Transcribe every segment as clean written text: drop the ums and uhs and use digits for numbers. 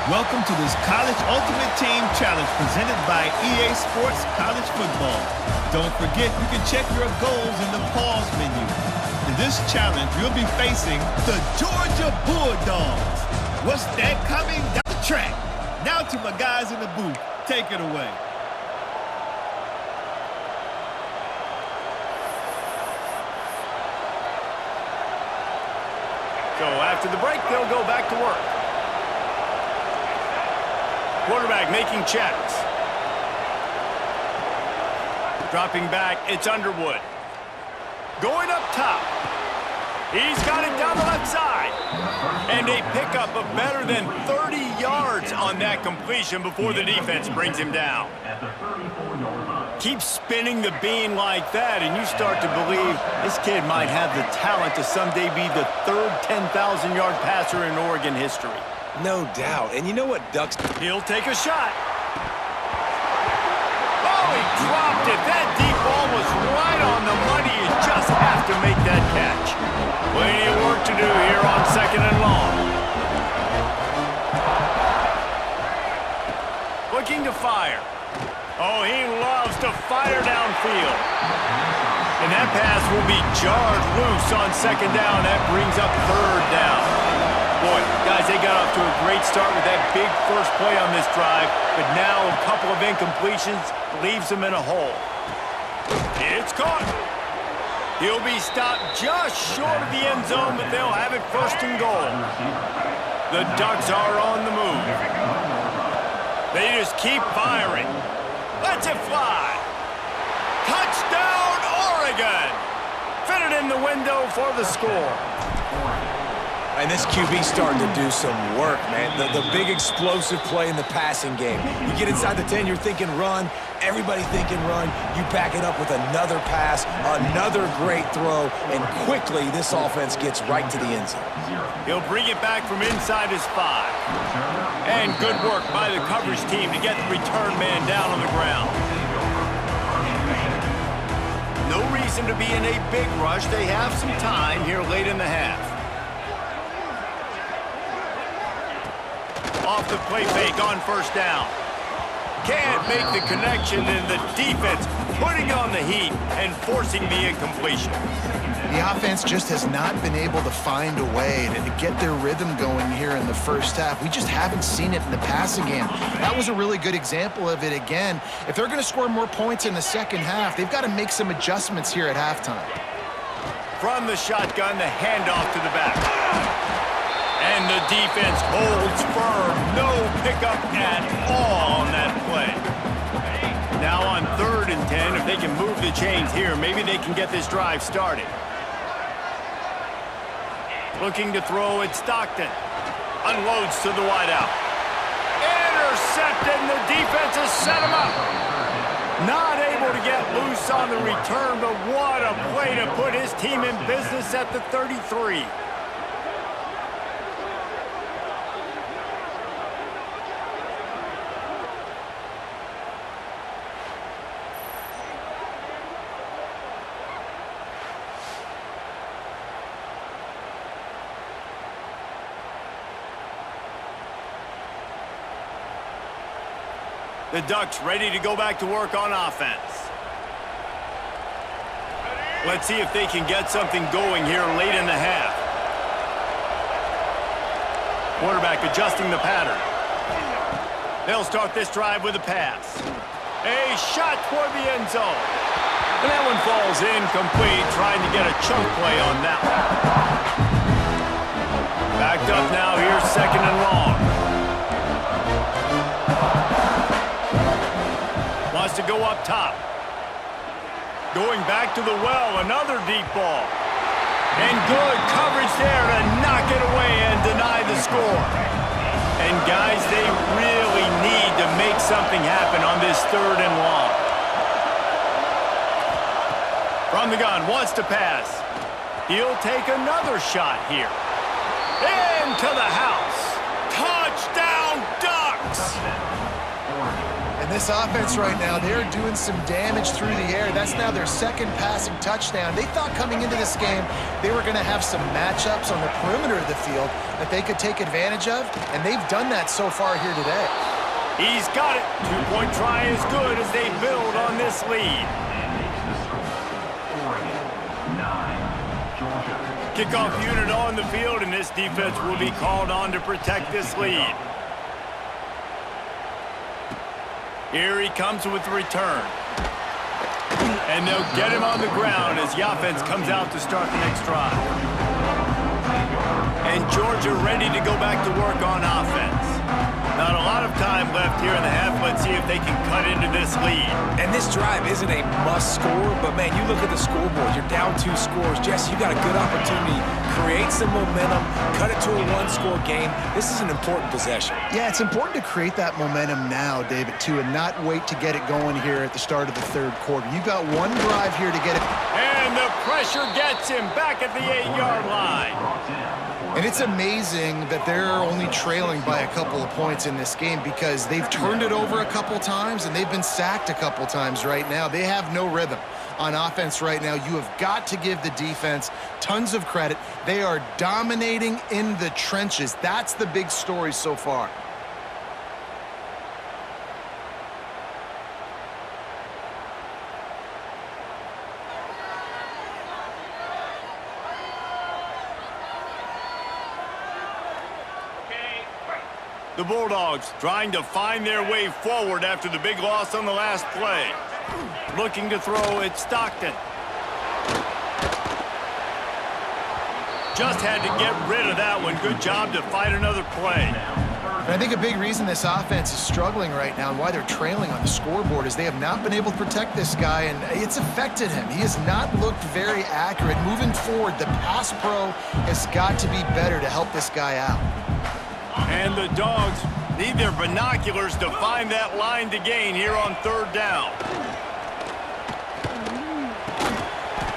Welcome to this College Ultimate Team Challenge presented by EA Sports College Football. Don't forget, you can check your goals in the pause menu. In this challenge, you'll be facing the Georgia Bulldogs. What's that coming down the track? Now to my guys in the booth. Take it away. So after the break, they'll go back to work. Quarterback making checks. Dropping back, it's Underwood. Going up top. He's got it down the left side. And a pickup of better than 30 yards on that completion before the defense brings him down. Keep spinning the bean like that, and you start to believe this kid might have the talent to someday be the third 10,000-yard passer in Oregon history. No doubt. And you know what, Ducks? He'll take a shot. Oh, he dropped it. That deep ball was right on the money. You just have to make that catch. Plenty of work to do here on 2nd and long. Looking to fire. Oh, he loves to fire downfield. And that pass will be jarred loose on 2nd down. That brings up 3rd down. Boy, guys, they got off to a great start with that big first play on this drive, but now a couple of incompletions leaves them in a hole. It's caught. He'll be stopped just short of the end zone, but they'll have it 1st and goal. The Ducks are on the move. They just keep firing. Let's it fly. Touchdown, Oregon. Fitted in the window for the score. And this QB's starting to do some work, man. The big explosive play in the passing game. You get inside the 10, you're thinking run. Everybody thinking run. You back it up with another pass, another great throw, and quickly this offense gets right to the end zone. He'll bring it back from inside his 5. And good work by the coverage team to get the return man down on the ground. No reason to be in a big rush. They have some time here late in the half. Off the play fake on 1st down. Can't make the connection, and the defense putting on the heat and forcing the incompletion. The offense just has not been able to find a way to get their rhythm going here in the first half. We just haven't seen it in the passing game. That was a really good example of it again. If they're going to score more points in the second half, they've got to make some adjustments here at halftime. From the shotgun, the handoff to the back. And the defense holds firm. No pickup at all on that play. Now on 3rd and 10, if they can move the chains here, maybe they can get this drive started. Looking to throw at Stockton. Unloads to the wideout. Intercepted, and the defense has set him up. Not able to get loose on the return, but what a play to put his team in business at the 33. The Ducks ready to go back to work on offense. Let's see if they can get something going here late in the half. Quarterback adjusting the pattern. They'll start this drive with a pass. A shot toward the end zone. And that one falls incomplete, trying to get a chunk play on that one. Backed up now, here's 2nd and long. Wants to go up top. Going back to the well, another deep ball. And good coverage there to knock it away and deny the score. And guys, they really need to make something happen on this 3rd and long. From the gun, wants to pass. He'll take another shot here. Into the house. Touchdown, Ducks! And this offense right now, they're doing some damage through the air. That's now their second passing touchdown. They thought coming into this game they were going to have some matchups on the perimeter of the field that they could take advantage of, and they've done that so far here today. He's got it. Two-point try is good as they build on this lead. Kickoff unit on the field, and this defense will be called on to protect this lead. Here he comes with the return. And they'll get him on the ground as the offense comes out to start the next drive. And Georgia ready to go back to work on offense. Not a lot of time left here in the half. Let's see if they can cut into this lead. And this drive isn't a must score, but man, you look at the scoreboard, you're down 2 scores. Jesse, you got a good opportunity. Create some momentum, cut it to a 1-score game. This is an important possession. Yeah, it's important to create that momentum now, David, too, and not wait to get it going here at the start of the third quarter. You've got one drive here to get it. And the pressure gets him back at the 8-yard line. And it's amazing that they're only trailing by a couple of points in this game because they've turned it over a couple times and they've been sacked a couple times right now. They have no rhythm on offense right now. You have got to give the defense tons of credit. They are dominating in the trenches. That's the big story so far. The Bulldogs trying to find their way forward after the big loss on the last play. Looking to throw, it's Stockton. Just had to get rid of that one. Good job to fight another play. And I think a big reason this offense is struggling right now and why they're trailing on the scoreboard is they have not been able to protect this guy, and it's affected him. He has not looked very accurate. Moving forward, the pass pro has got to be better to help this guy out. And the Dogs need their binoculars to find that line to gain here on third down.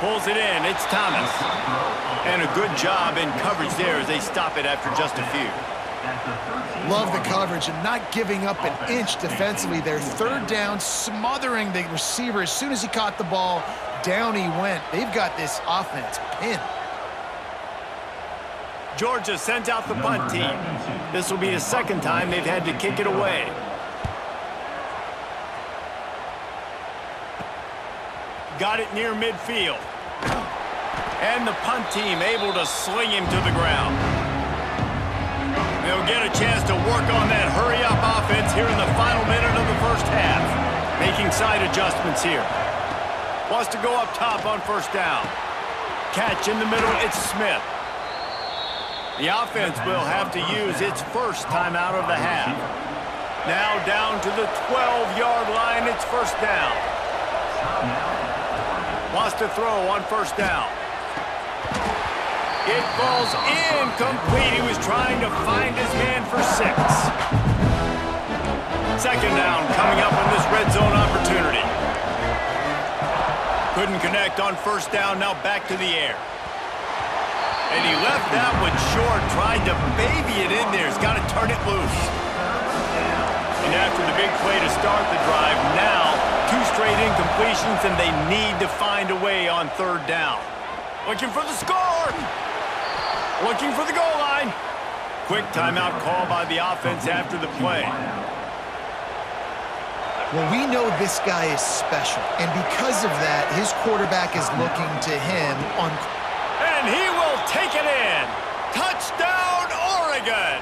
Pulls it in. It's Thomas. And a good job in coverage there as they stop it after just a few. Love the coverage and not giving up an inch defensively there. Third down, smothering the receiver. As soon as he caught the ball, down he went. They've got this offense pinned. Georgia sends out the punt team. This will be the second time they've had to kick it away. Got it near midfield. And the punt team able to sling him to the ground. They'll get a chance to work on that hurry-up offense here in the final minute of the first half. Making side adjustments here. Wants to go up top on first down. Catch in the middle, it's Smith. The offense will have to use its first timeout of the half. Now down to the 12-yard line, it's first down. Wants to throw on first down. It falls incomplete. He was trying to find his man for 6. Second down coming up on this red zone opportunity. Couldn't connect on first down, now back to the air. And he left that one short, tried to baby it in there. He's got to turn it loose. And after the big play to start the drive, now 2 straight incompletions, and they need to find a way on third down. Looking for the score. Looking for the goal line. Quick timeout call by the offense after the play. Well, we know this guy is special, and because of that, his quarterback is looking to him on... And he will take it in. Touchdown, Oregon.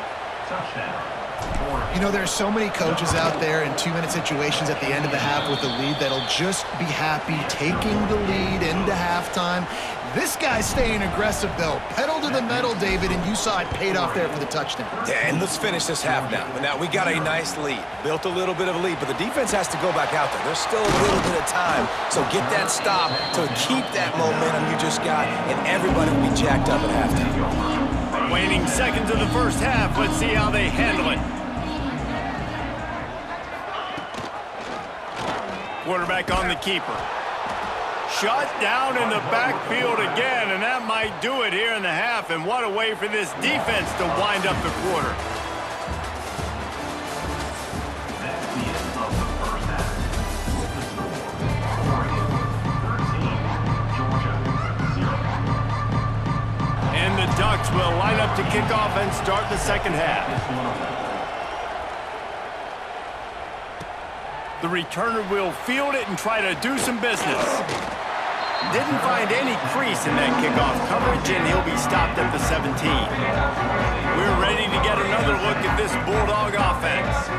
You know, there are so many coaches out there in 2-minute situations at the end of the half with the lead that'll just be happy taking the lead into halftime. This guy's staying aggressive, though. Pedal to the metal, David, and you saw it paid off there for the touchdown. Yeah, and let's finish this half now. Now, we got a nice lead. Built a little bit of a lead, but the defense has to go back out there. There's still a little bit of time. So get that stop to keep that momentum you just got, and everybody will be jacked up at halftime. Waning seconds of the first half. Let's see how they handle it. Quarterback on the keeper. Shut down in the backfield again, and that might do it here in the half. And what a way for this defense to wind up the quarter. will line up to kick off and start the second half. The returner will field it and try to do some business. Didn't find any crease in that kickoff coverage, and he'll be stopped at the 17. We're ready to get another look at this Bulldog offense.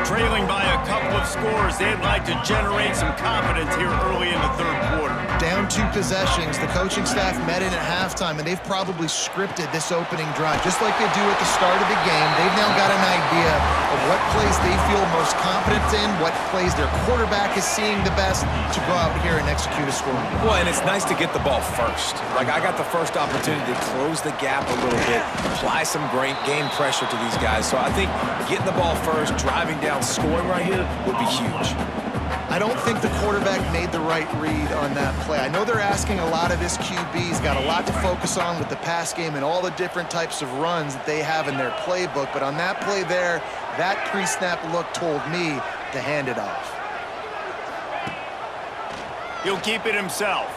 Trailing by a couple of scores, they'd like to generate some confidence here early in the third quarter. Down 2 possessions. The coaching staff met in at halftime, and they've probably scripted this opening drive. Just like they do at the start of the game, they've now got an idea of what plays they feel most confident in, what plays their quarterback is seeing the best to go out here and execute a score. Well, and it's nice to get the ball first. Like, I got the first opportunity to close the gap a little bit, apply some great game pressure to these guys. So I think getting the ball first, driving down, scoring right here would be huge. I don't think the quarterback made the right read on that play. I know they're asking a lot of this QB. He's got a lot to focus on with the pass game and all the different types of runs that they have in their playbook. But on that play there, that pre-snap look told me to hand it off. He'll keep it himself.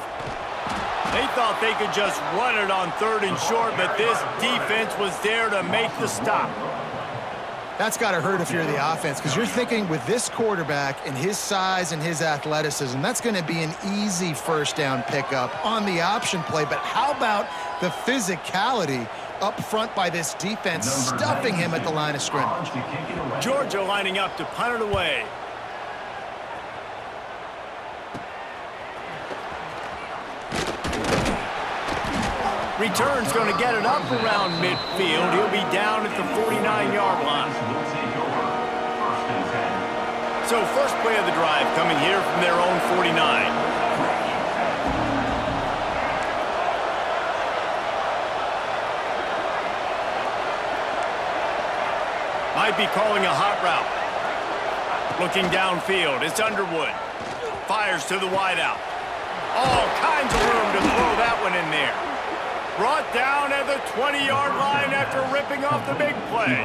They thought they could just run it on 3rd and short, but this defense was there to make the stop. That's got to hurt if you're the offense, because you're thinking with this quarterback and his size and his athleticism, that's going to be an easy first down pickup on the option play. But how about the physicality up front by this defense, stuffing him at the line of scrimmage? Georgia lining up to punt it away. Return's going to get it up around midfield. He'll be down at the 49-yard line. So first play of the drive coming here from their own 49. Might be calling a hot route. Looking downfield, it's Underwood. Fires to the wideout. All kinds of room to throw that one in there. Brought down at the 20-yard line after ripping off the big play.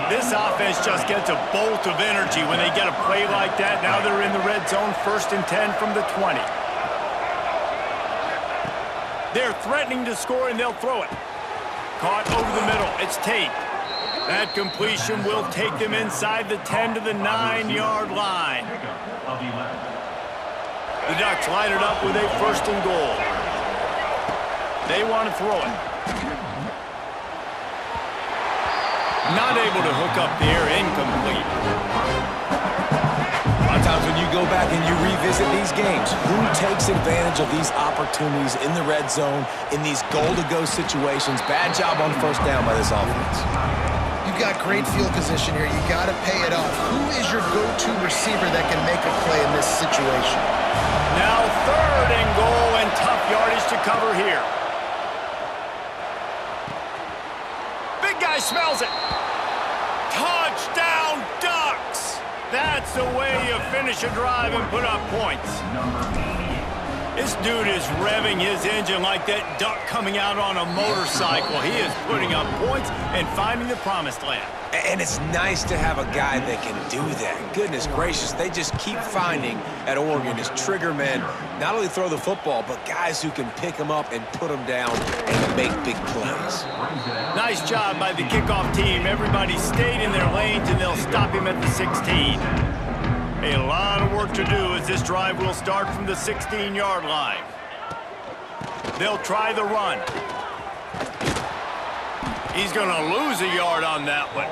This offense just gets a bolt of energy when they get a play like that. Now they're in the red zone, 1st and 10 from the 20. They're threatening to score, and they'll throw it. Caught over the middle. It's Tate. That completion will take them inside the 10 to the 9-yard line. The Ducks line it up with a 1st and goal. They want to throw it. Not able to hook up there, incomplete. A lot of times when you go back and you revisit these games, who takes advantage of these opportunities in the red zone, in these goal-to-go situations? Bad job on 1st down by this offense. You've got great field position here. You got to pay it off. Who is your go-to receiver that can make a play in this situation? Now 3rd and goal, and tough yardage to cover here. Big guy smells it. Touchdown, Ducks! That's the way you finish a drive and put up points. This dude is revving his engine like that duck coming out on a motorcycle. He is putting up points and finding the promised land. And it's nice to have a guy that can do that. Goodness gracious, they just keep finding at Oregon is trigger men, not only throw the football, but guys who can pick them up and put them down and make big plays. Nice job by the kickoff team. Everybody stayed in their lanes, and they'll stop him at the 16. A lot of work to do as this drive will start from the 16-yard line. They'll try the run. He's going to lose a yard on that one.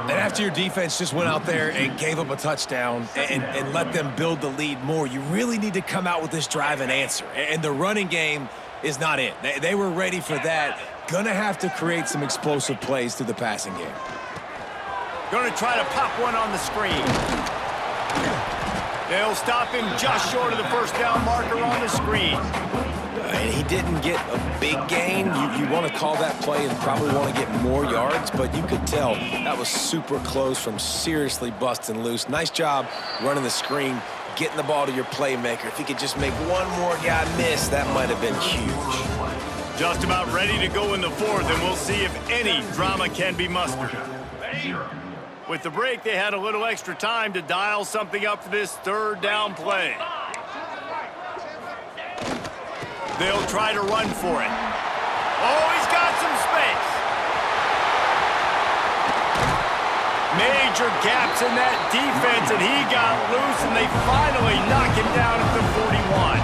And after your defense just went out there and gave up a touchdown and let them build the lead more, you really need to come out with this drive and answer. And the running game is not it. They were ready for that. Gonna have to create some explosive plays through the passing game. Going to try to pop one on the screen. They'll stop him just short of the 1st down marker on the screen. And he didn't get a big gain. You want to call that play and probably want to get more yards, but you could tell that was super close from seriously busting loose. Nice job running the screen, getting the ball to your playmaker. If he could just make one more guy miss, that might have been huge. Just about ready to go in the 4th, and we'll see if any drama can be mustered. With the break, they had a little extra time to dial something up for this 3rd down play. They'll try to run for it. Oh, he's got some space. Major gaps in that defense, and he got loose, and they finally knock him down at the 41.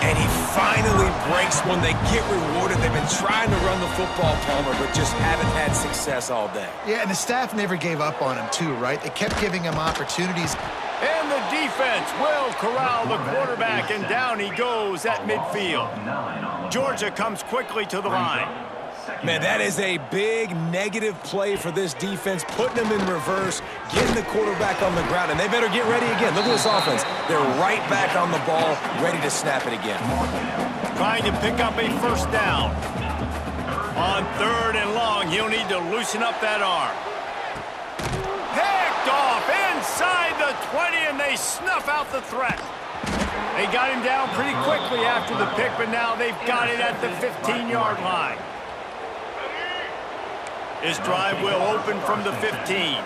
And he finally breaks when they get rewarded. They've been trying to run the football, Palmer, but just haven't had success all day. Yeah, and the staff never gave up on him, too, right? They kept giving him opportunities. And the defense will corral the quarterback, and down he goes at midfield. Georgia comes quickly to the line. Man, that is a big negative play for this defense, putting them in reverse, getting the quarterback on the ground, and they better get ready again. Look at this offense. They're right back on the ball, ready to snap it again. Trying to pick up a first down. On 3rd and long, he'll need to loosen up that arm. Picked off inside the 20, and they snuff out the threat. They got him down pretty quickly after the pick, but now they've got it at the 15-yard line. His drive will open from the 15.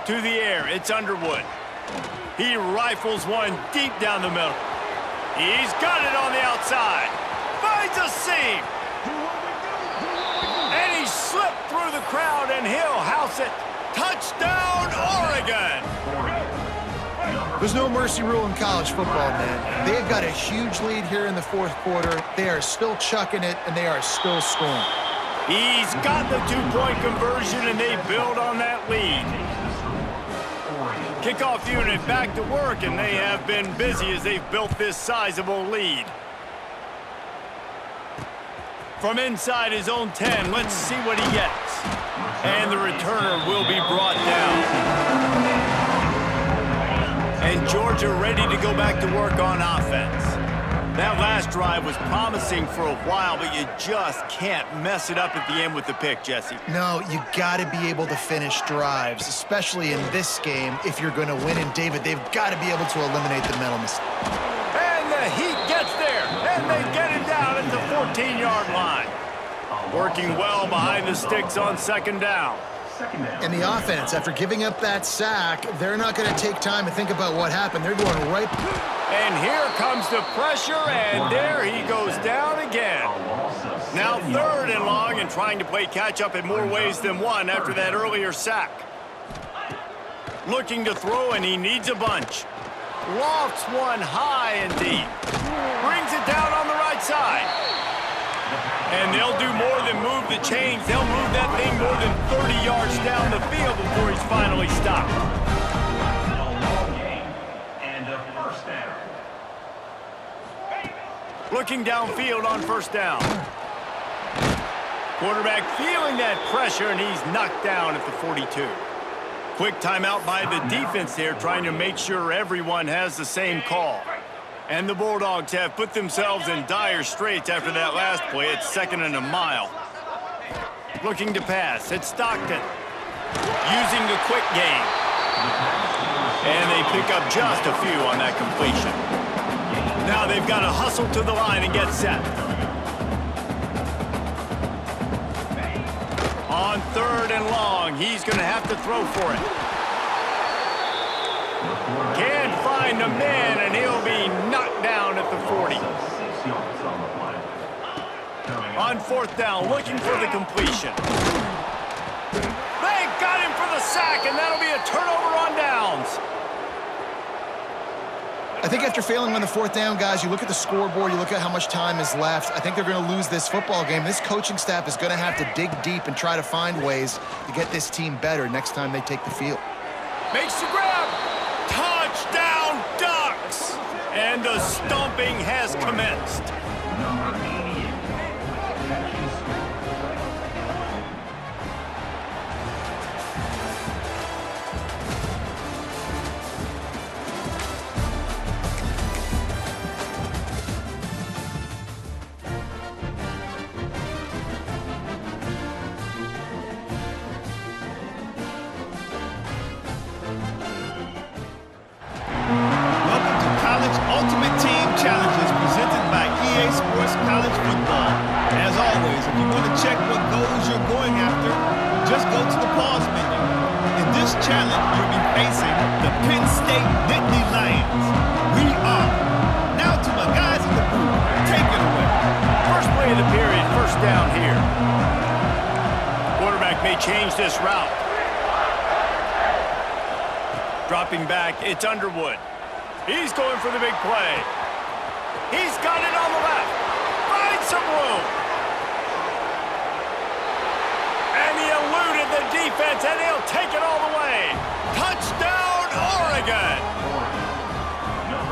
To the air, it's Underwood. He rifles one deep down the middle. He's got it on the outside. Finds a seam. And he slipped through the crowd, and he'll house it. Touchdown, Oregon! There's no mercy rule in college football, man. They've got a huge lead here in the 4th quarter. They are still chucking it, and they are still scoring. He's got the 2-point conversion, and they build on that lead. Kickoff unit back to work, and they have been busy as they've built this sizable lead. From inside his own 10, let's see what he gets. And the returner will be brought down. And Georgia ready to go back to work on offense. That last drive was promising for a while, but you just can't mess it up at the end with the pick, Jesse. No, you got to be able to finish drives, especially in this game. If you're going to win, and David, they've got to be able to eliminate the mental mistake. And the Heat gets there, and they get him down at the 14-yard line. Working well behind the sticks on 2nd down. And the offense, after giving up that sack, they're not going to take time to think about what happened. They're going right. And here comes the pressure, and there he goes down again. Now 3rd and long, and trying to play catch-up in more ways than one after that earlier sack. Looking to throw, and he needs a bunch. Lofts one high and deep. Brings it down on the right side. And they'll do more than move the chains. They'll move that thing more than 30 yards down the field before he's finally stopped. Looking downfield on 1st down. Quarterback feeling that pressure, and he's knocked down at the 42. Quick timeout by the defense there, trying to make sure everyone has the same call. And the Bulldogs have put themselves in dire straits after that last play. It's 2nd and a mile. Looking to pass. It's Stockton. Using the quick game. And they pick up just a few on that completion. Now they've got to hustle to the line and get set. On 3rd and long, he's going to have to throw for it. Can't find a man, and he'll be knocked down at the 40. On 4th down, looking for the completion. They got him for the sack, and that'll be a turnover on downs. I think after failing on the 4th down, guys, you look at the scoreboard, you look at how much time is left. I think they're going to lose this football game. This coaching staff is going to have to dig deep and try to find ways to get this team better next time they take the field. Makes the grab. Touchdown, Ducks! And the stomping has commenced. Ultimate Team Challenges presented by EA Sports College Football. As always, if you want to check what goals you're going after, just go to the pause menu. In this challenge, you'll be facing the Penn State Nittany Lions. offense. We are. Now to my guys in the booth. Take it away. First play of the period, first down here. Quarterback may change this route. Dropping back, it's Underwood. He's going for the big play. He's got it on the left. Finds some room. And he eluded the defense, and he'll take it all the way. Touchdown, Oregon!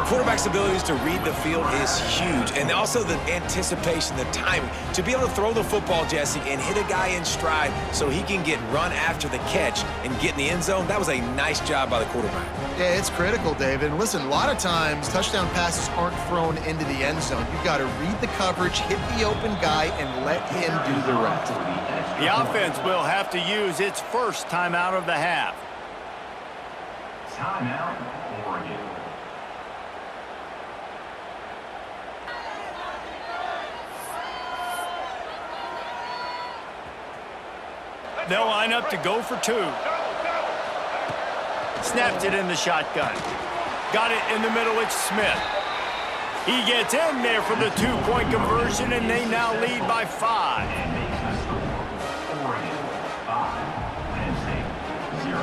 Quarterback's abilities to read the field is huge, and also the anticipation, the timing. To be able to throw the football, Jesse, and hit a guy in stride so he can get run after the catch and get in the end zone, that was a nice job by the quarterback. Yeah, it's critical, David. And listen, a lot of times, touchdown passes aren't thrown into the end zone. You've got to read the coverage, hit the open guy, and let him do the rest. The offense will have to use its first timeout of the half. Timeout, Oregon. They'll line up to go for two. Snapped it in the shotgun. Got it in the middle, it's Smith. He gets in there for the two-point conversion, and they now lead by 5. Oregon, 5. Penn State, 0.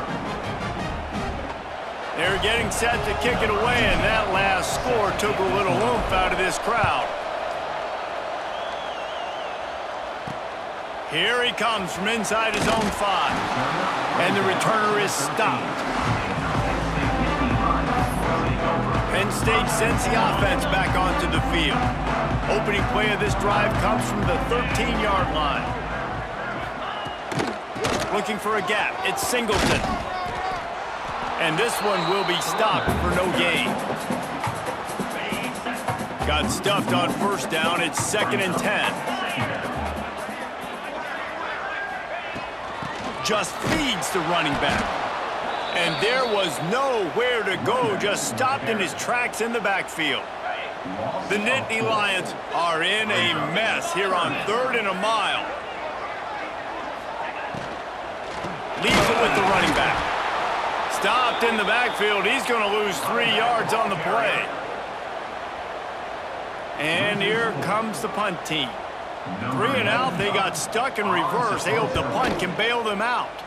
They're getting set to kick it away, and that last score took a little oomph out of this crowd. Here he comes from inside his own 5. And the returner is stopped. Penn State sends the offense back onto the field. Opening play of this drive comes from the 13-yard line. Looking for a gap. It's Singleton. And this one will be stopped for no gain. Got stuffed on first down. It's 2nd and 10. Just feeds the running back. And there was nowhere to go, just stopped in his tracks in the backfield. The Nittany Lions are in a mess here on 3rd and a mile. Leaves it with the running back. Stopped in the backfield. He's going to lose 3 yards on the play. And here comes the punt team. 3 and out, they got stuck in reverse. They hope the punt can bail them out.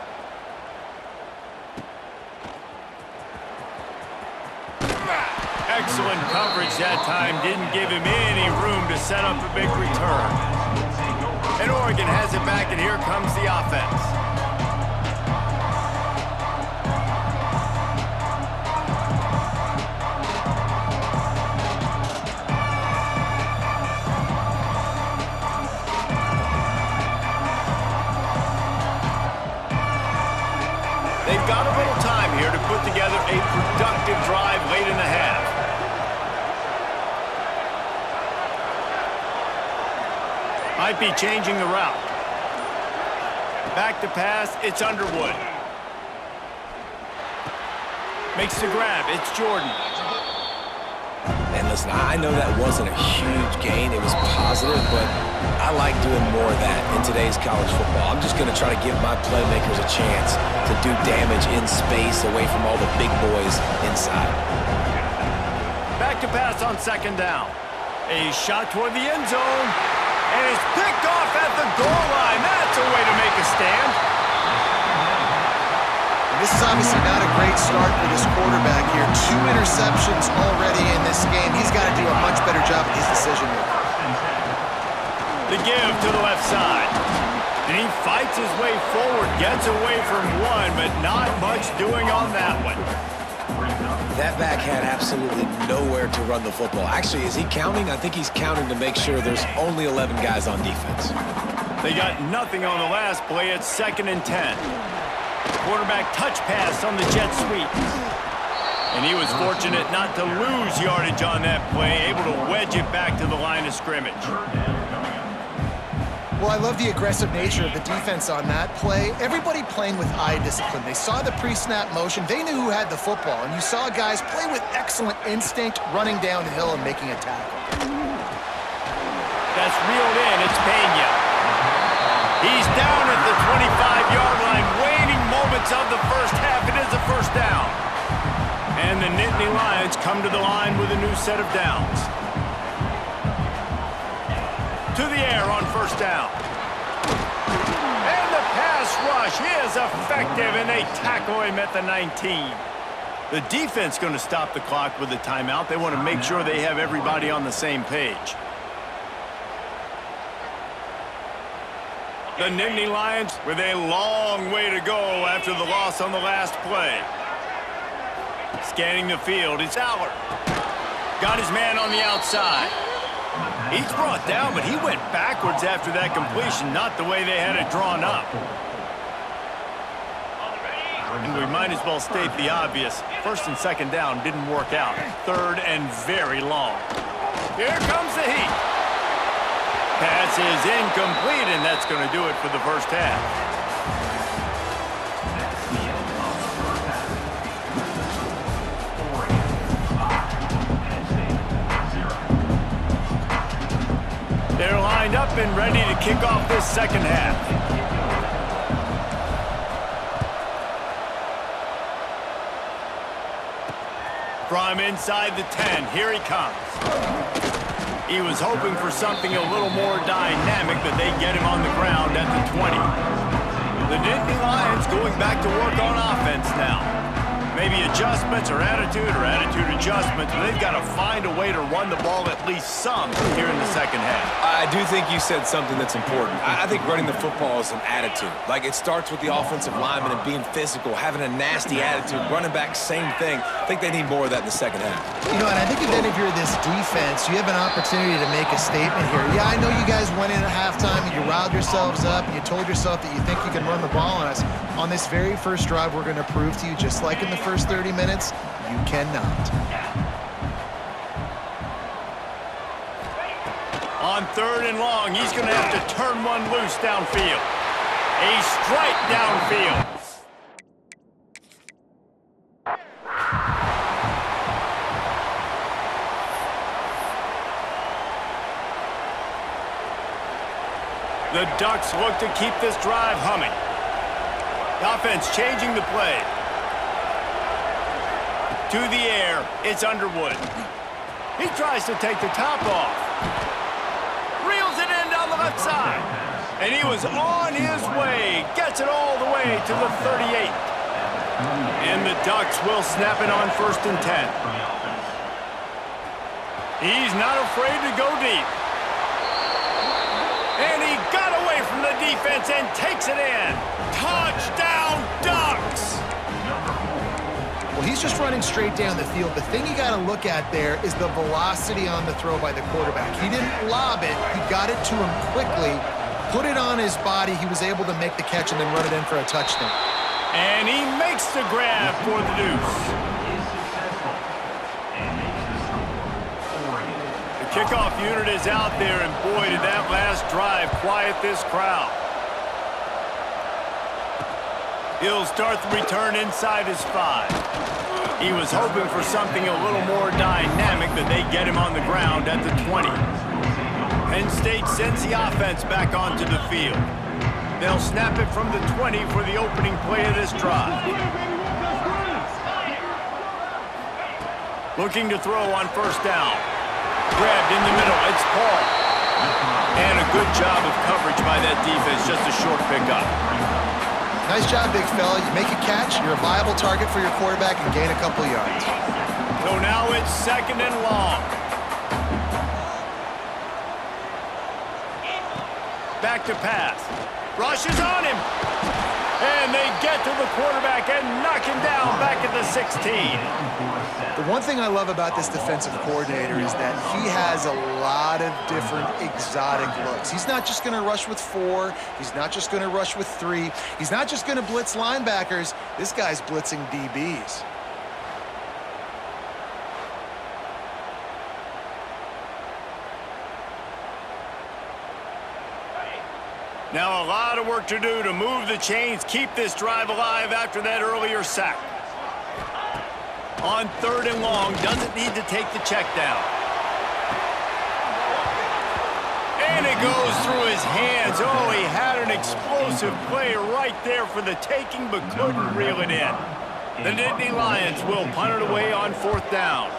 Excellent coverage that time. Didn't give him any room to set up a big return. And Oregon has it back, and here comes the offense. They've got a little time here to put together a productive drive late in the half. Might be changing the route. Back to pass, it's Underwood. Makes the grab, it's Jordan. And listen, I know that wasn't a huge gain. It was positive, but I like doing more of that in today's college football. I'm just going to try to give my playmakers a chance to do damage in space away from all the big boys inside. Back to pass on 2nd down. A shot toward the end zone, and it's picked off at the goal line. That's a way to make a stand. This is obviously not a great start for this quarterback here. 2 interceptions already in this game. He's got to do a much better job at his decision-making. The give to the left side. And he fights his way forward, gets away from one, but not much doing on that one. That back had absolutely nowhere to run the football. Actually, is he counting? I think he's counting to make sure there's only 11 guys on defense. They got nothing on the last play. It's 2nd and 10. Quarterback touch pass on the jet sweep. And he was fortunate not to lose yardage on that play, able to wedge it back to the line of scrimmage. Well, I love the aggressive nature of the defense on that play. Everybody playing with eye discipline. They saw the pre-snap motion. They knew who had the football. And you saw guys play with excellent instinct, running down the hill and making a tackle. That's reeled in. It's Pena. He's down at the 25-yard line. Waning moments of the first half. It is a first down. And the Nittany Lions come to the line with a new set of downs. To the air on first down. And the pass rush is effective, and they tackle him at the 19. The defense going to stop the clock with a timeout. They want to make sure they have everybody on the same page. The Nittany Lions with a long way to go after the loss on the last play. Scanning the field, it's Aller. Got his man on the outside. He's brought down, but he went backwards after that completion, not the way they had it drawn up. And we might as well state the obvious. First and second down didn't work out. Third and very long. Here comes the heat. Pass is incomplete, and that's going to do it for the first half. They're lined up and ready to kick off this second half. From inside the 10, here he comes. He was hoping for something a little more dynamic, but they get him on the ground at the 20. The Nittany Lions going back to work on offense now. Maybe adjustments or attitude adjustments, but they've got to find a way to run the ball at least some here in the second half. I do think you said something that's important. I think running the football is an attitude. Like, it starts with the offensive lineman and being physical, having a nasty attitude. Running back, same thing. I think they need more of that in the second half. You know, and I think then if you're this defense, you have an opportunity to make a statement here. Yeah, I know you guys went in at halftime and you riled yourselves up and you told yourself that you think you can run the ball on us. On this very first drive, we're going to prove to you, just like in the first 30 minutes, you cannot. On third and long, he's going to have to turn one loose downfield. A strike downfield. The Ducks look to keep this drive humming. The offense changing the play. To the air, it's Underwood. He tries to take the top off. Reels it in down the left side. And he was on his way. Gets it all the way to the 38. And the Ducks will snap it on first and 10. He's not afraid to go deep. And he got away from the defense and takes it in. Touchdown, Ducks! Well, he's just running straight down the field. The thing you got to look at there is the velocity on the throw by the quarterback. He didn't lob it. He got it to him quickly, put it on his body. He was able to make the catch and then run it in for a touchdown. And he makes the grab for the deuce. Kickoff unit is out there, and boy, did that last drive quiet this crowd. He'll start the return inside his 5. He was hoping for something a little more dynamic, but they get him on the ground at the 20. Penn State sends the offense back onto the field. They'll snap it from the 20 for the opening play of this drive. Looking to throw on first down. Grabbed in the middle, it's Paul. And a good job of coverage by that defense, just a short pickup. Nice job, big fella. You make a catch, you're a viable target for your quarterback and gain a couple yards. So now it's second and long. Back to pass. Rush is on him. And they get to the quarterback and knock him down back at the 16. The one thing I love about this defensive coordinator is that he has a lot of different exotic looks. He's not just going to rush with 4. He's not just going to rush with 3. He's not just going to blitz linebackers. This guy's blitzing DBs. Now a lot of work to do to move the chains, keep this drive alive after that earlier sack. On third and long, doesn't need to take the check down. And it goes through his hands. Oh, he had an explosive play right there for the taking, but couldn't reel it in. The Nittany Lions will punt it away on fourth down.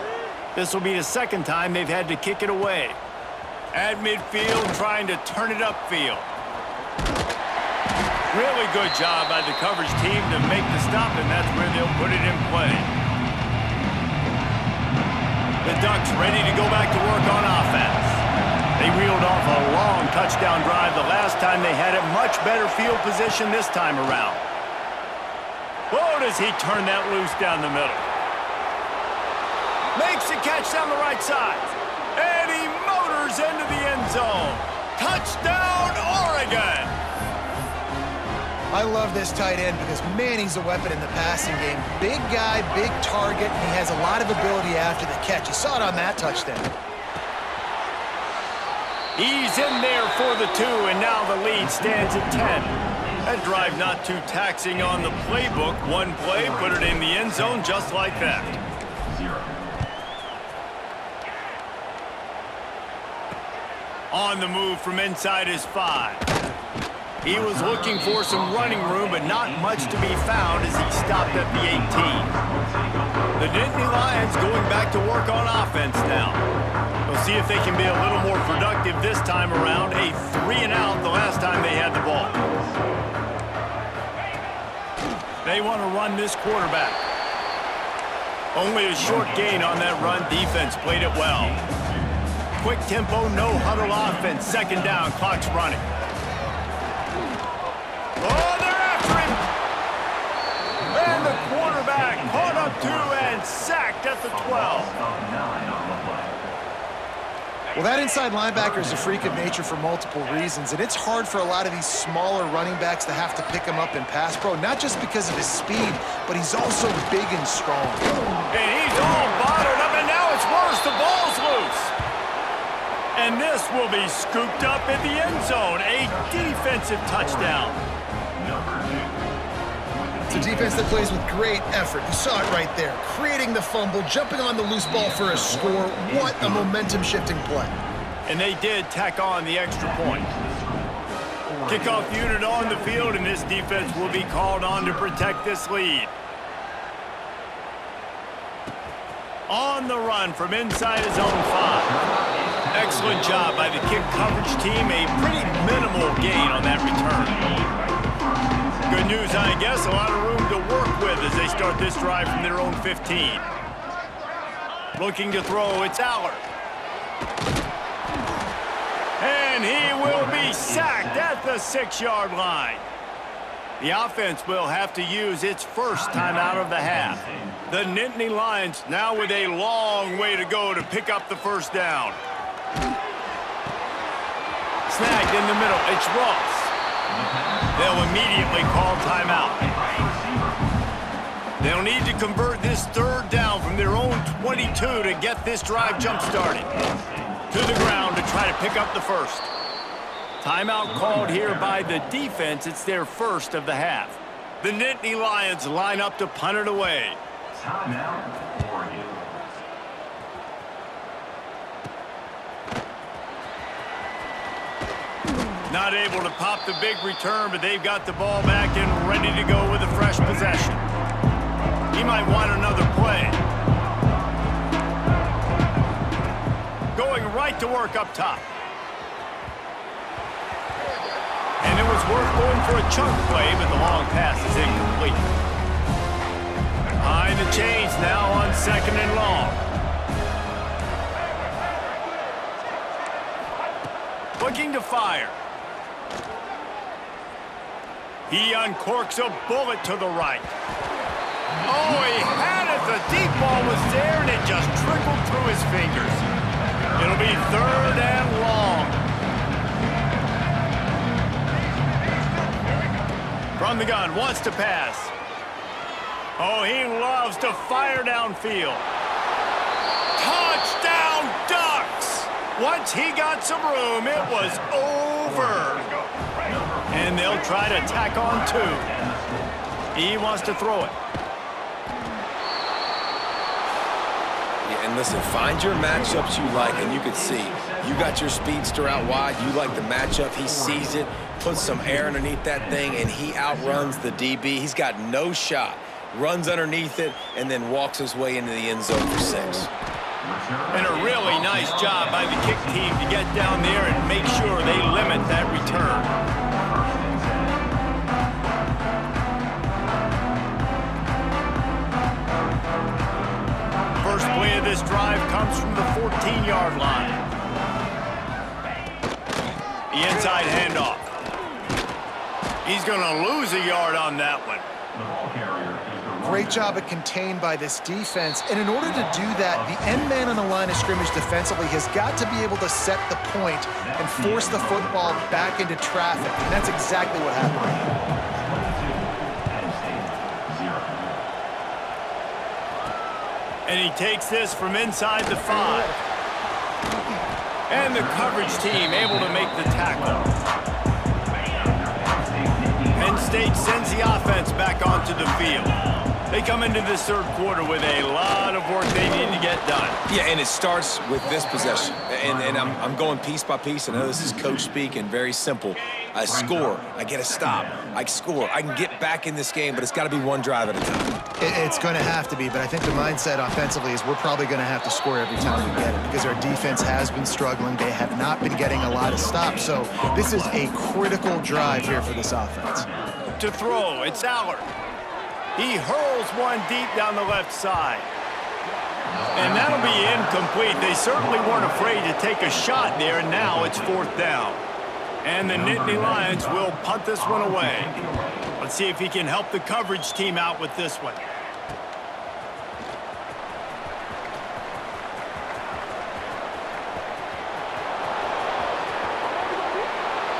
This will be the second time they've had to kick it away. At midfield, trying to turn it upfield. Really good job by the coverage team to make the stop, and that's where they'll put it in play. The Ducks ready to go back to work on offense. They reeled off a long touchdown drive the last time they had it. Much better field position this time around. Oh, does he turn that loose down the middle. Makes the catch down the right side. And he motors into the end zone. Touchdown, Oregon! I love this tight end because, man, he's a weapon in the passing game. Big guy, big target, and he has a lot of ability after the catch. You saw it on that touchdown. He's in there for the 2, and now the lead stands at 10. That drive not too taxing on the playbook. One play, put it in the end zone just like that. 0. On the move from inside his 5. He was looking for some running room, but not much to be found as he stopped at the 18. The Nittany Lions going back to work on offense now. We'll see if they can be a little more productive this time around. A 3-and-out the last time they had the ball. They want to run this quarterback. Only a short gain on that run. Defense played it well. Quick tempo, no huddle offense. Second down, clock's running. Oh, they're after him! And the quarterback caught up to and sacked at the 12. Well, that inside linebacker is a freak of nature for multiple reasons, and it's hard for a lot of these smaller running backs to have to pick him up in pass pro, not just because of his speed, but he's also big and strong. And he's all bottled up, and now it's worse. The ball's loose. And this will be scooped up in the end zone. A defensive touchdown. It's a defense that plays with great effort. You saw it right there. Creating the fumble, jumping on the loose ball for a score. What a momentum-shifting play. And they did tack on the extra point. Kickoff unit on the field, and this defense will be called on to protect this lead. On the run from inside his own 5. Excellent job by the kick coverage team. A pretty minimal gain on that return. Good news, I guess. A lot of room to work with as they start this drive from their own 15. Looking to throw, it's Allard. And he will be sacked at the 6-yard line. The offense will have to use its first timeout of the half. The Nittany Lions now with a long way to go to pick up the first down. Snagged in the middle, it's Ross. They'll immediately call timeout. They'll need to convert this third down from their own 22 to get this drive jump-started. To the ground to try to pick up the first. Timeout called here by the defense. It's their first of the half. The Nittany Lions line up to punt it away. Timeout, Oregon. Not able to pop the big return, but they've got the ball back and ready to go with a fresh possession. He might want another play. Going right to work up top. And it was worth going for a chunk play, but the long pass is incomplete. Behind the chains now on 2nd and long. Looking to fire. He uncorks a bullet to the right. Oh, he had it. The deep ball was there, and it just trickled through his fingers. It'll be 3rd and long. From the gun, wants to pass. Oh, he loves to fire downfield. Touchdown, Ducks! Once he got some room, it was over. And they'll try to tack on 2. He wants to throw it. Yeah, and listen, find your matchups you like, and you can see. You got your speedster out wide. You like the matchup. He sees it, puts some air underneath that thing, and he outruns the DB. He's got no shot. Runs underneath it, and then walks his way into the end zone for 6. And a really nice job by the kick team to get down there and make sure they limit that return. First play of this drive comes from the 14-yard line. The inside handoff. He's going to lose a yard on that one. The ball carrier is the Great job of contained by this defense. And in order to do that, the end man on the line of scrimmage defensively has got to be able to set the point and force the football back into traffic. And that's exactly what happened. 22, And he takes this from inside the 5. And the coverage team able to make the tackle. Penn State sends the offense back onto the field. They come into this third quarter with a lot of work they need to get done. Yeah, and it starts with this possession. And I'm going piece by piece. I know this is coach speak and very simple. I score, I get a stop, I score. I can get back in this game, but it's got to be one drive at a time. It's going to have to be, but I think the mindset offensively is we're probably going to have to score every time we get it because our defense has been struggling. They have not been getting a lot of stops. So this is a critical drive here for this offense. To throw, it's Allard. He hurls one deep down the left side. And that'll be incomplete. They certainly weren't afraid to take a shot there, and now it's 4th down. And the Nittany Lions will punt this one away. Let's see if he can help the coverage team out with this one.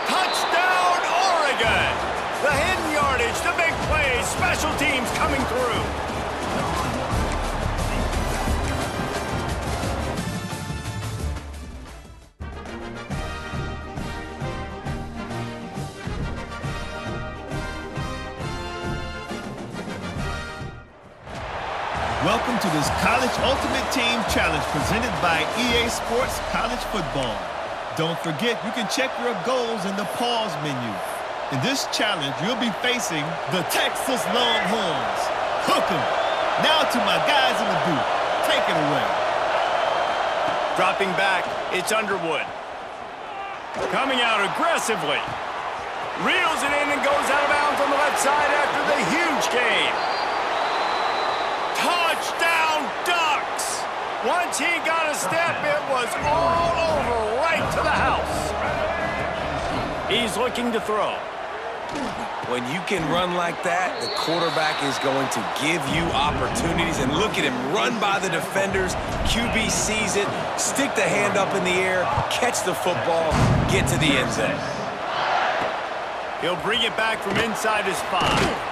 Touchdown, Oregon! The hidden yardage, the big plays, special teams coming through. Welcome to this College Ultimate Team Challenge presented by EA Sports College Football. Don't forget, you can check your goals in the pause menu. In this challenge, you'll be facing the Texas Longhorns. Hook 'em. Now to my guys in the booth. Take it away. Dropping back, it's Underwood. Coming out aggressively. Reels it in and goes out of bounds on the left side after the huge gain. Touchdown, Ducks! Once he got a step, it was all over right to the house. He's looking to throw. When you can run like that, the quarterback is going to give you opportunities. And look at him run by the defenders. QB sees it, stick the hand up in the air, catch the football, get to the end zone. He'll bring it back from inside his 5.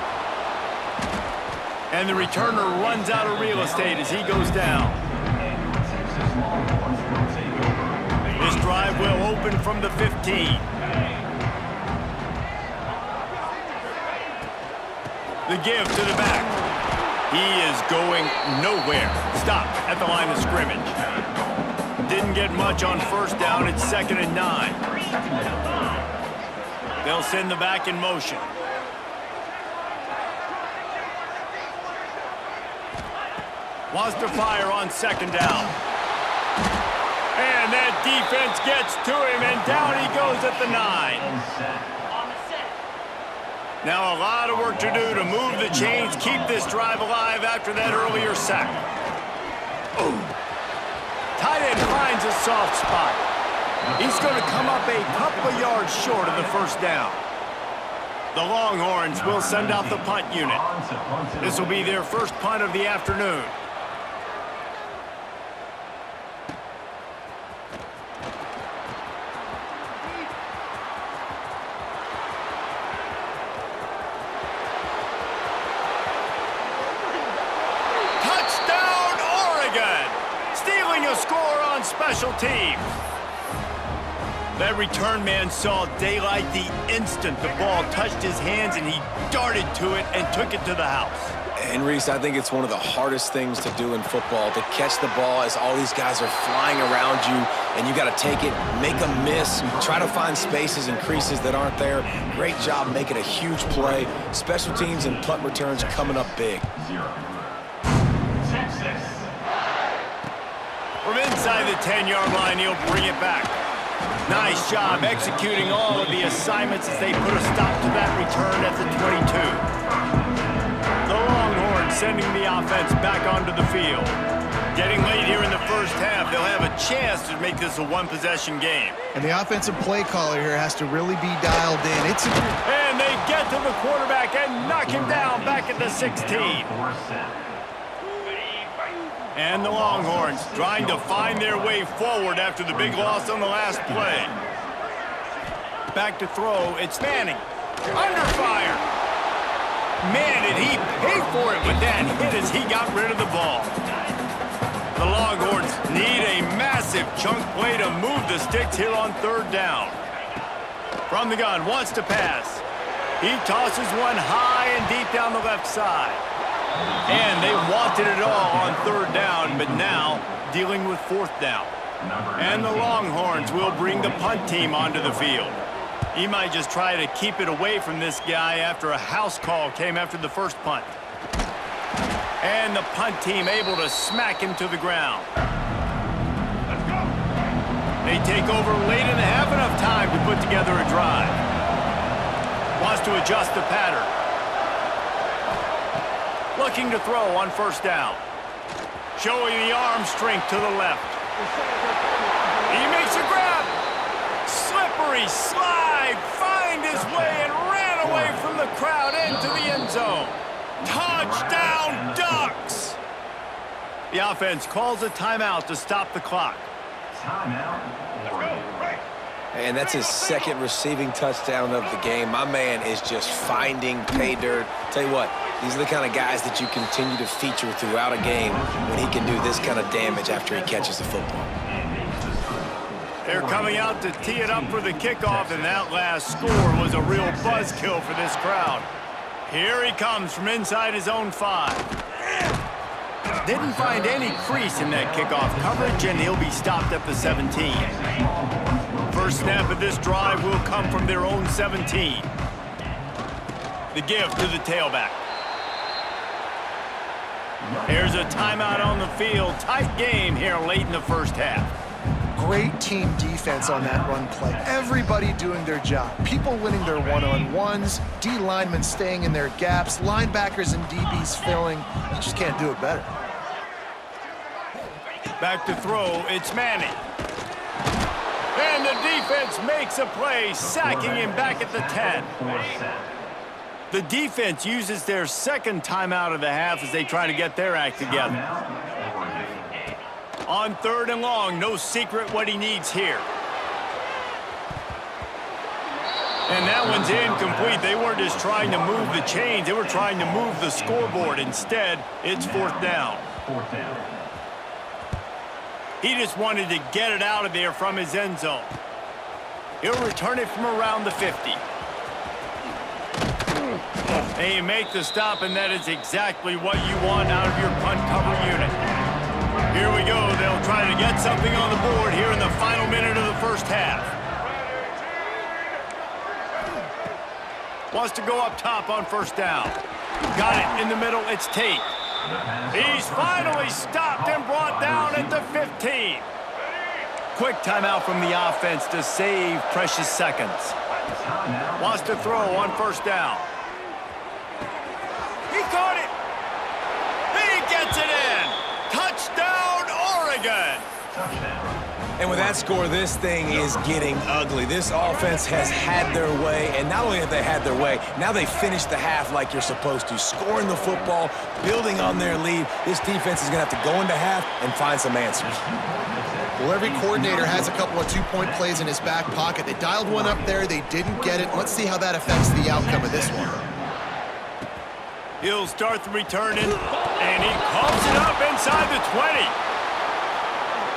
And the returner runs out of real estate as he goes down. This drive will open from the 15. The give to the back. He is going nowhere. Stop at the line of scrimmage. Didn't get much on first down. It's 2nd and 9. They'll send the back in motion. Wants to fire on 2nd down. And that defense gets to him, and down he goes at the 9. Now a lot of work to do to move the chains, keep this drive alive after that earlier sack. Tight end finds a soft spot. He's going to come up a couple of yards short of the first down. The Longhorns will send out the punt unit. This will be their first punt of the afternoon. Special teams. That return man saw daylight the instant the ball touched his hands, and he darted to it and took it to the house. And Reese, I think it's one of the hardest things to do in football, to catch the ball as all these guys are flying around you, and you got to take it, make a miss, try to find spaces and creases that aren't there. Great job making a huge play. Special teams and punt returns coming up big. 0. Texas. From inside the 10-yard line, he'll bring it back. Nice job executing all of the assignments as they put a stop to that return at the 22. The Longhorns sending the offense back onto the field. Getting late here in the first half, they'll have a chance to make this a one-possession game. And the offensive play caller here has to really be dialed in. And they get to the quarterback and knock him down back at the 16. And the Longhorns trying to find their way forward after the big loss on the last play. Back to throw, it's Manning. Under fire. Man, did he pay for it with that hit as he got rid of the ball. The Longhorns need a massive chunk play to move the sticks here on third down. From the gun, wants to pass. He tosses one high and deep down the left side. And they wanted it all on third down, but now dealing with fourth down. And the Longhorns will bring the punt team onto the field. He might just try to keep it away from this guy after a house call came after the first punt. And the punt team able to smack him to the ground. They take over late in the half, enough time to put together a drive. Wants to adjust the pattern. Looking to throw on first down. Showing the arm strength to the left. He makes a grab. Slippery slide. Find his way and ran away from the crowd into the end zone. Touchdown, Ducks! The offense calls a timeout to stop the clock. And that's his second receiving touchdown of the game. My man is just finding pay dirt. Tell you what, these are the kind of guys that you continue to feature throughout a game when he can do this kind of damage after he catches the football. They're coming out to tee it up for the kickoff, and that last score was a real buzzkill for this crowd. Here he comes from inside his own 5. Didn't find any crease in that kickoff coverage, and he'll be stopped at the 17. First snap of this drive will come from their own 17. The give to the tailback. There's a timeout on the field. Tight game here late in the first half. Great team defense on that run play. Everybody doing their job. People winning their one-on-ones, D linemen staying in their gaps, linebackers and DBs filling. You just can't do it better. Back to throw, it's Manning. And the defense makes a play, sacking him back at the 10. The defense uses their second timeout of the half as they try to get their act together. On third and long, no secret what he needs here. And that one's incomplete. They weren't just trying to move the chains. They were trying to move the scoreboard. Instead, it's fourth down. He just wanted to get it out of there from his end zone. He'll return it from around the 50. They make the stop, and that is exactly what you want out of your punt cover unit. Here we go. They'll try to get something on the board here in the final minute of the first half. Wants to go up top on first down. Got it in the middle. It's Tate. He's finally stopped and brought down at the 15. Quick timeout from the offense to save precious seconds. Wants to throw on first down. He caught it. He gets it in. Touchdown, Oregon. And with that score, this thing is getting ugly. This offense has had their way, and not only have they had their way, now they finished the half like you're supposed to, scoring the football, building on their lead. This defense is going to have to go into half and find some answers. Well, every coordinator has a couple of two-point plays in his back pocket. They dialed one up there. They didn't get it. Let's see how that affects the outcome of this one. He'll start the return, and he pumps it up inside the 20.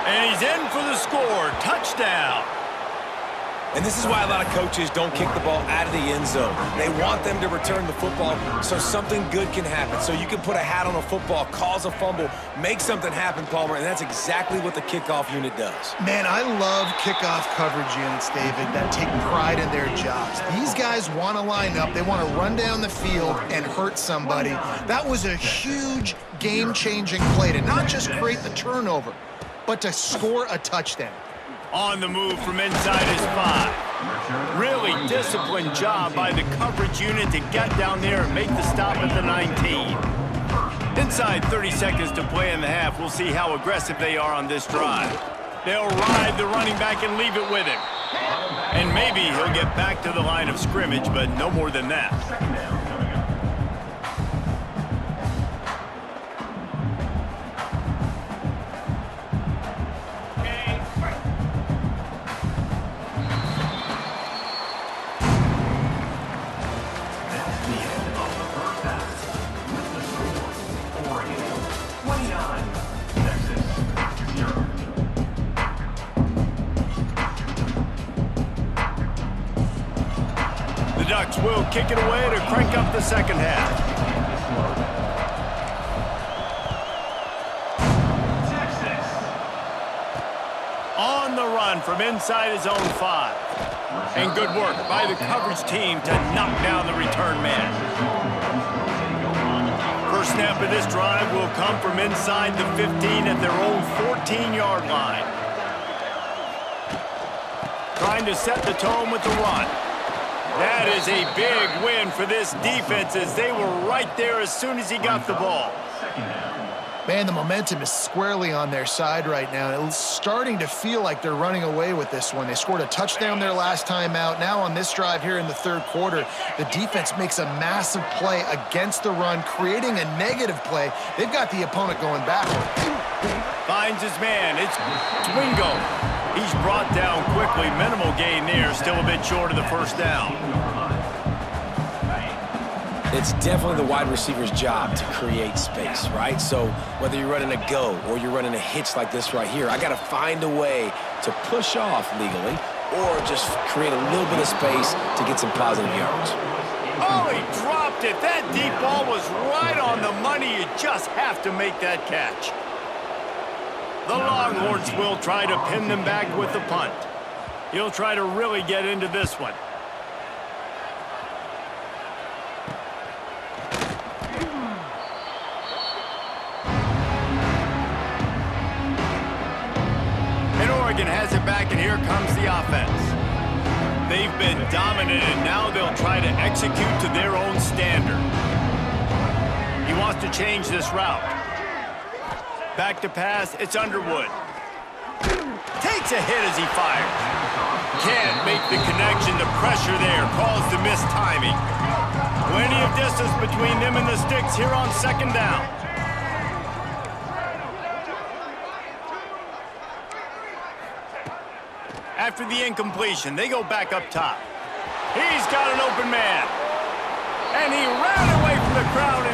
And he's in for the score. Touchdown. And this is why a lot of coaches don't kick the ball out of the end zone. They want them to return the football so something good can happen. So you can put a hat on a football, cause a fumble, make something happen, Palmer, and that's exactly what the kickoff unit does. Man, I love kickoff coverage units, David, that take pride in their jobs. These guys want to line up. They want to run down the field and hurt somebody. That was a huge game-changing play to not just create the turnover, but to score a touchdown. On the move from inside his 5. Really disciplined job by the coverage unit to get down there and make the stop at the 19. Inside 30 seconds to play in the half. We'll see how aggressive they are on this drive. They'll ride the running back and leave it with him. And maybe he'll get back to the line of scrimmage, but no more than that. Ducks will kick it away to crank up the second half. On the run from inside his own 5. And good work by the coverage team to knock down the return man. First snap of this drive will come from inside the 15 at their own 14-yard line. Trying to set the tone with the run. That is a big win for this defense as they were right there as soon as he got the ball. Man, the momentum is squarely on their side right now. It's starting to feel like they're running away with this one. They scored a touchdown their last time out. Now on this drive here in the third quarter, the defense makes a massive play against the run, creating a negative play. They've got the opponent going backward. Finds his man. It's Twingo. He's brought down quickly. Minimal gain there. Still a bit short of the first down. It's definitely the wide receiver's job to create space, right? So whether you're running a go or you're running a hitch like this right here, I got to find a way to push off legally or just create a little bit of space to get some positive yards. Oh, he dropped it. That deep ball was right on the money. You just have to make that catch. The Longhorns will try to pin them back with the punt. He'll try to really get into this one. And Oregon has it back, and here comes the offense. They've been dominant, and now they'll try to execute to their own standard. He wants to change this route. Back to pass, it's Underwood. Takes a hit as he fires. Can't make the connection. The pressure there caused the missed timing. Plenty of distance between them and the sticks here on second down. After the incompletion, they go back up top. He's got an open man. And he ran away from the crowd